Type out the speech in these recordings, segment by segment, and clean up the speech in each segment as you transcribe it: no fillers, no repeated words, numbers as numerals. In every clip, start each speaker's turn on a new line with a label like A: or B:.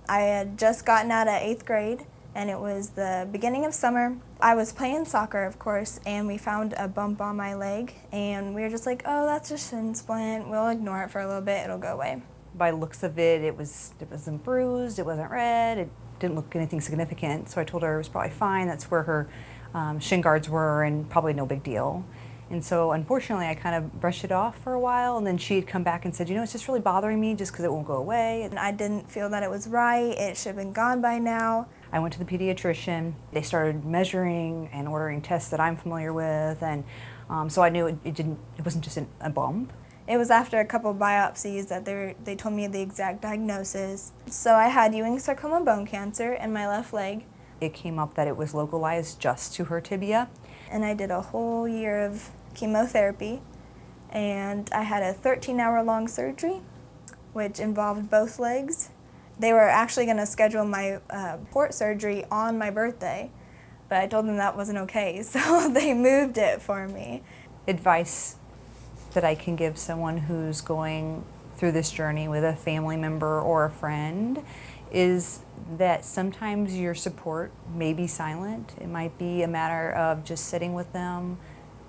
A: I had just gotten out of 8th grade, and it was the beginning of summer. I was playing soccer, of course, and we found a bump on my leg, and we were just like, oh, that's a shin splint. We'll ignore it for a little bit. It'll go away. By looks of it, it wasn't bruised, it wasn't red, it didn't look anything significant, so I told her it was probably fine. That's where her shin guards were, and probably no big deal. And so unfortunately I kind of brushed it off for a while, and then she had come back and said, you know, it's just really bothering me just because it won't go away. And I didn't feel that it was right. It should have been gone by now. I went to the pediatrician. They started measuring and ordering tests that I'm familiar with, and so I knew it wasn't just a bump. It was after a couple biopsies that they told me the exact diagnosis. So I had Ewing sarcoma bone cancer in my left leg. It came up that it was localized just to her tibia. And I did a whole year of chemotherapy, and I had a 13-hour-long surgery, which involved both legs. They were actually going to schedule my port surgery on my birthday, but I told them that wasn't okay, so they moved it for me. Advice that I can give someone who's going through this journey with a family member or a friend is that sometimes your support may be silent. It might be a matter of just sitting with them,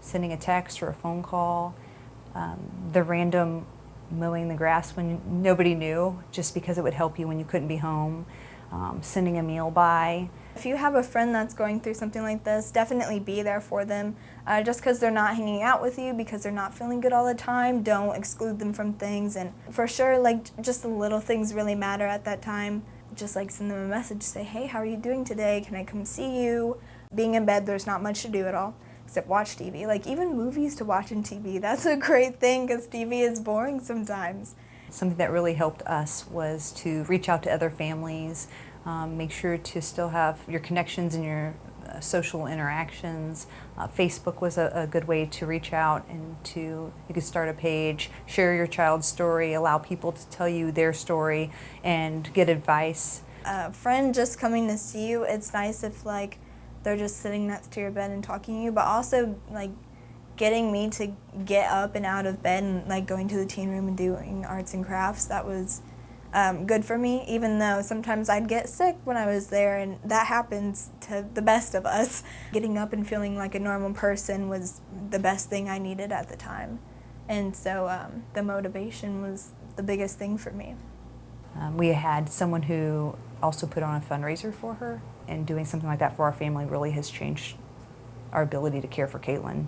A: sending a text or a phone call, the random mowing the grass when nobody knew, just because it would help you when you couldn't be home, sending a meal by. If you have a friend that's going through something like this, definitely be there for them. Just because they're not hanging out with you, because they're not feeling good all the time, don't exclude them from things. And for sure, like, just the little things really matter at that time. Just like send them a message, say, hey, how are you doing today? Can I come see you? Being in bed, there's not much to do at all except watch TV. Like, even movies to watch on TV, that's a great thing because TV is boring sometimes. Something that really helped us was to reach out to other families, make sure to still have your connections and your social interactions. Facebook was a good way to reach out, and you could start a page, share your child's story, allow people to tell you their story and get advice. A friend just coming to see you, it's nice if like they're just sitting next to your bed and talking to you, but also like getting me to get up and out of bed and like going to the teen room and doing arts and crafts, that was good for me, even though sometimes I'd get sick when I was there, and that happens to the best of us. Getting up and feeling like a normal person was the best thing I needed at the time, and so the motivation was the biggest thing for me. We had someone who also put on a fundraiser for her, and doing something like that for our family really has changed our ability to care for Kaitlynn.